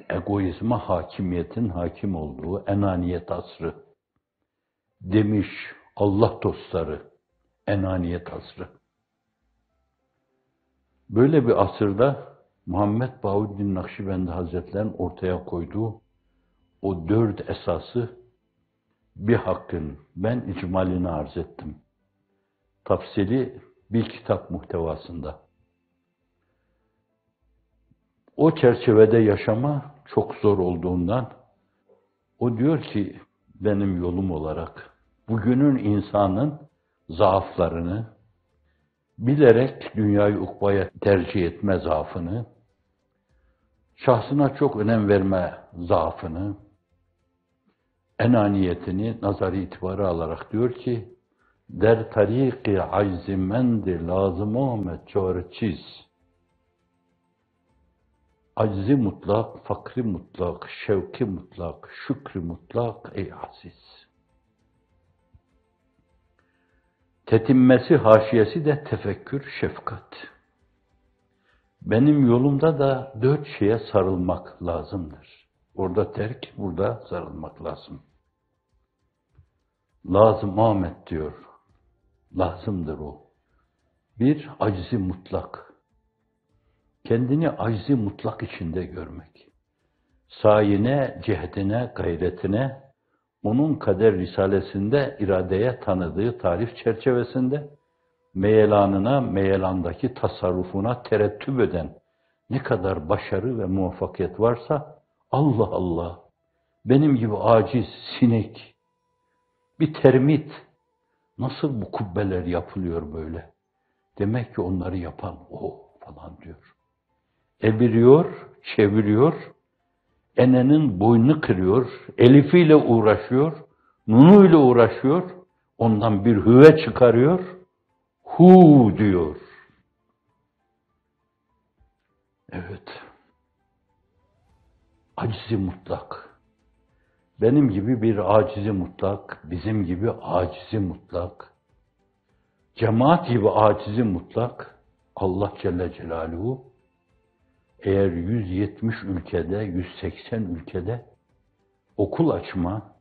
egoizme hakimiyetin hakim olduğu enaniyet asrı demiş Allah dostları, enaniyet asrı. Böyle bir asırda Muhammed Bahuddin Nakşibendi Hazretleri'nin ortaya koyduğu o 4 esası bir hakkın ben icmalini arz ettim. Tafsili bir kitap muhtevasında. O çerçevede yaşama çok zor olduğundan o diyor ki benim yolum olarak bugünün insanın zaaflarını, bilerek dünyayı ukbaya tercih etme zaafını, şahsına çok önem verme zaafını, enaniyetini nazarı itibarı alarak diyor ki der tariki aczimendi lazım Ahmet çare çiz. Aczi mutlak, fakri mutlak, şevki mutlak, şükrü mutlak ey aziz. Tetinmesi haşiyesi de tefekkür, şefkat. Benim yolumda da 4 şeye sarılmak lazımdır. Orada terk, burada sarılmak lazım. Lazım Ahmet diyor. Lazımdır o. Bir, aczi mutlak. Kendini aczi mutlak içinde görmek. Sayine, cehdine, gayretine, onun kader risalesinde iradeye tanıdığı tarif çerçevesinde meyelanına, meyelandaki tasarrufuna terettüp eden ne kadar başarı ve muvaffakiyet varsa Allah Allah, benim gibi aciz, sinek, bir termit nasıl bu kubbeler yapılıyor böyle? Demek ki onları yapan o falan diyor. Eviriyor, çeviriyor, enenin boynunu kırıyor, elifiyle uğraşıyor, nunuyla uğraşıyor, ondan bir hüve çıkarıyor, hu diyor. Evet, acizi mutlak. Benim gibi bir acizi mutlak, bizim gibi acizi mutlak, cemaat gibi acizi mutlak, Allah Celle Celaluhu, eğer 170 ülkede, 180 ülkede okul açma,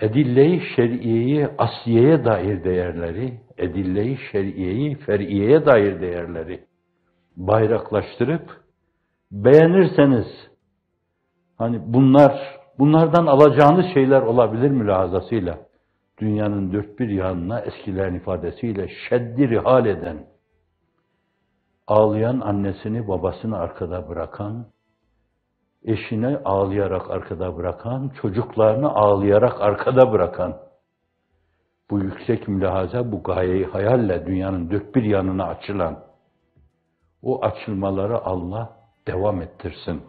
edille-i şer'iyeyi asliyeye dair değerleri, edille-i şer'iyeyi fer'iyeye dair değerleri bayraklaştırıp beğenirseniz hani bunlardan alacağınız şeyler olabilir mülahazasıyla dünyanın 4 bir yanına eskilerin ifadesiyle şeddi rihal eden, ağlayan annesini babasını arkada bırakan, eşini ağlayarak arkada bırakan, çocuklarını ağlayarak arkada bırakan, bu yüksek mülahaza, bu gayeyi hayalle dünyanın 4 bir yanına açılan, o açılmaları Allah devam ettirsin.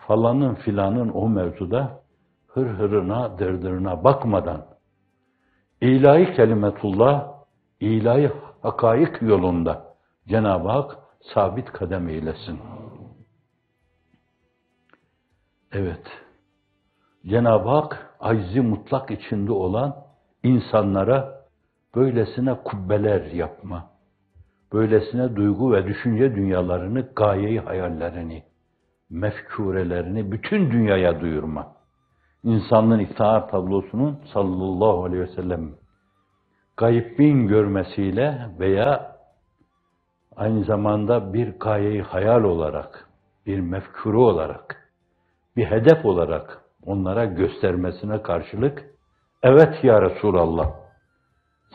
Falanın filanın o mevzuda hırhırına, dırdırına bakmadan, ilahi kelimetullah, ilahi hakaik yolunda Cenab-ı Hak sabit kadem eylesin. Evet, Cenab-ı Hak aczi mutlak içinde olan insanlara böylesine kubbeler yapma, böylesine duygu ve düşünce dünyalarını, gayeyi hayallerini, mefkurelerini bütün dünyaya duyurma. İnsanlığın iftihar tablosunun sallallahu aleyhi ve sellem gaybin görmesiyle veya aynı zamanda bir gayeyi hayal olarak, bir mefkuru olarak, bir hedef olarak onlara göstermesine karşılık, evet ya Resulallah,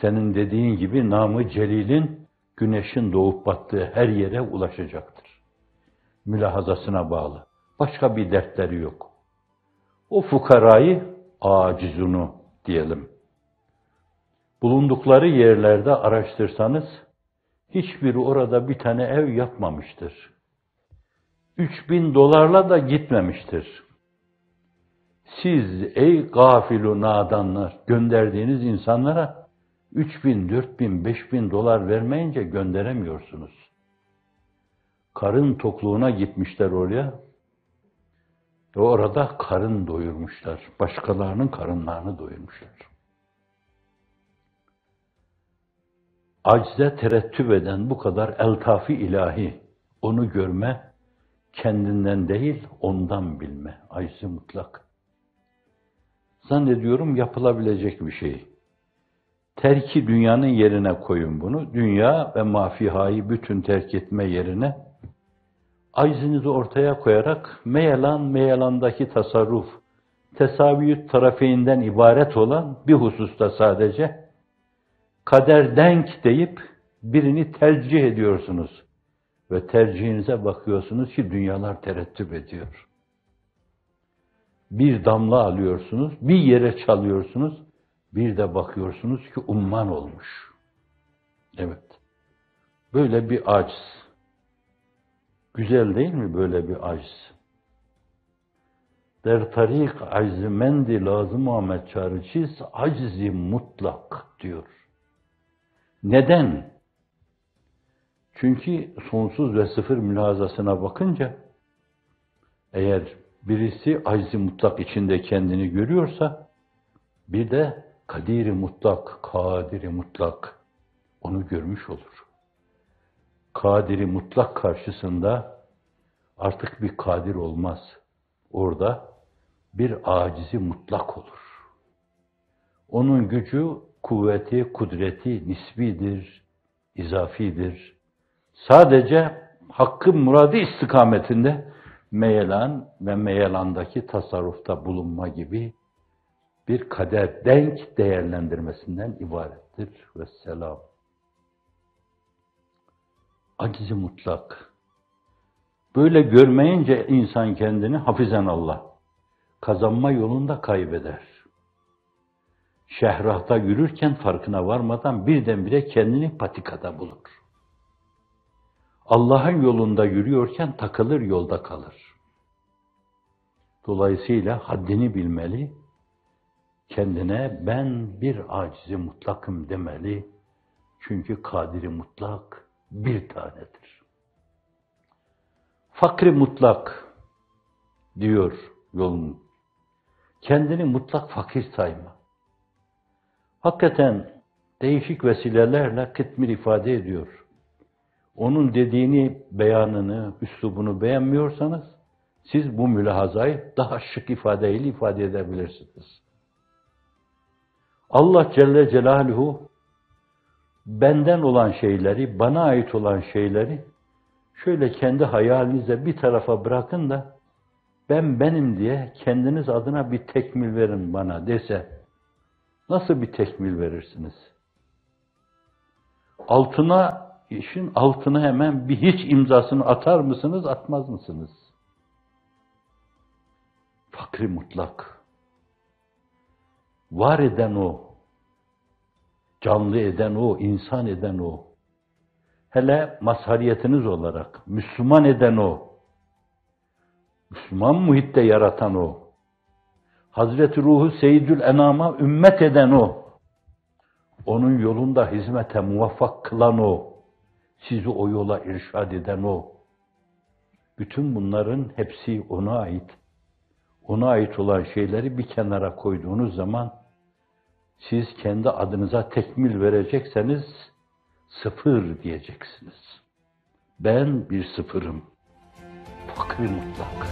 senin dediğin gibi namı celilin güneşin doğup battığı her yere ulaşacaktır. Mülahazasına bağlı. Başka bir dertleri yok. O fukarayı acizunu diyelim. Bulundukları yerlerde araştırsanız, hiçbiri orada bir tane ev yapmamıştır. 3000 dolarla da gitmemiştir. Siz ey gafil-u nadanlar gönderdiğiniz insanlara 3000, 4000, 5000 dolar vermeyince gönderemiyorsunuz. Karın tokluğuna gitmişler oraya. Ve orada karın doyurmuşlar. Başkalarının karınlarını doyurmuşlar. Acize terettüp eden bu kadar eltafi ilahi, onu görme, kendinden değil, ondan bilme. Acz-i mutlak. Zannediyorum yapılabilecek bir şey. Terki dünyanın yerine koyun bunu. Dünya ve mafihayı bütün terk etme yerine aczinizi ortaya koyarak meyelandaki tasarruf, tesaviyüt tarafeinden ibaret olan bir hususta sadece kader denk deyip birini tercih ediyorsunuz. Ve tercihinize bakıyorsunuz ki dünyalar terettüp ediyor. Bir damla alıyorsunuz, bir yere çalıyorsunuz, bir de bakıyorsunuz ki umman olmuş. Evet. Böyle bir aciz. Güzel değil mi böyle bir aciz? Der tarik acz-i mendi lazım Ahmet Çağrıçiz acz-i mutlak diyor. Neden? Çünkü sonsuz ve sıfır mülahazasına bakınca eğer birisi acz-i mutlak içinde kendini görüyorsa bir de kadir-i mutlak, kadir-i mutlak onu görmüş olur. Kadir-i mutlak karşısında artık bir kadir olmaz. Orada bir acizi mutlak olur. Onun gücü, kuvveti, kudreti nisbidir, izafidir. Sadece hakkın muradı istikametinde meyelan ve meyelandaki tasarrufta bulunma gibi bir kader denk değerlendirmesinden ibarettir. Vesselam. Aciz-i mutlak. Böyle görmeyince insan kendini hafizanallah kazanma yolunda kaybeder. Şehrahta yürürken farkına varmadan birdenbire kendini patikada bulur. Allah'ın yolunda yürüyorken takılır, yolda kalır. Dolayısıyla haddini bilmeli, kendine ben bir aciz-i mutlakım demeli. Çünkü kadir-i mutlak bir tanedir. Fakr-i mutlak diyor yolun. Kendini mutlak fakir sayma. Hakikaten değişik vesilelerle kıtmir ifade ediyor. Onun dediğini, beyanını, üslubunu beğenmiyorsanız siz bu mülahazayı daha şık ifadeyle ifade edebilirsiniz. Allah Celle Celaluhu benden olan şeyleri, bana ait olan şeyleri şöyle kendi hayalinize bir tarafa bırakın da ben benim diye kendiniz adına bir tekmil verin bana dese nasıl bir tekmil verirsiniz? İşin altına hemen bir hiç imzasını atar mısınız, atmaz mısınız? Fakri mutlak. Var eden o, canlı eden o, insan eden o. Hele mazhariyetiniz olarak Müslüman eden o. Müslüman muhitte yaratan o. Hazreti Ruhu Seyyidül Enam'a ümmet eden o. Onun yolunda hizmete muvaffak kılan o. Sizi o yola irşad eden o. Bütün bunların hepsi ona ait. Ona ait olan şeyleri bir kenara koyduğunuz zaman siz kendi adınıza tekmil verecekseniz sıfır diyeceksiniz. Ben bir sıfırım. Fakri mutlak.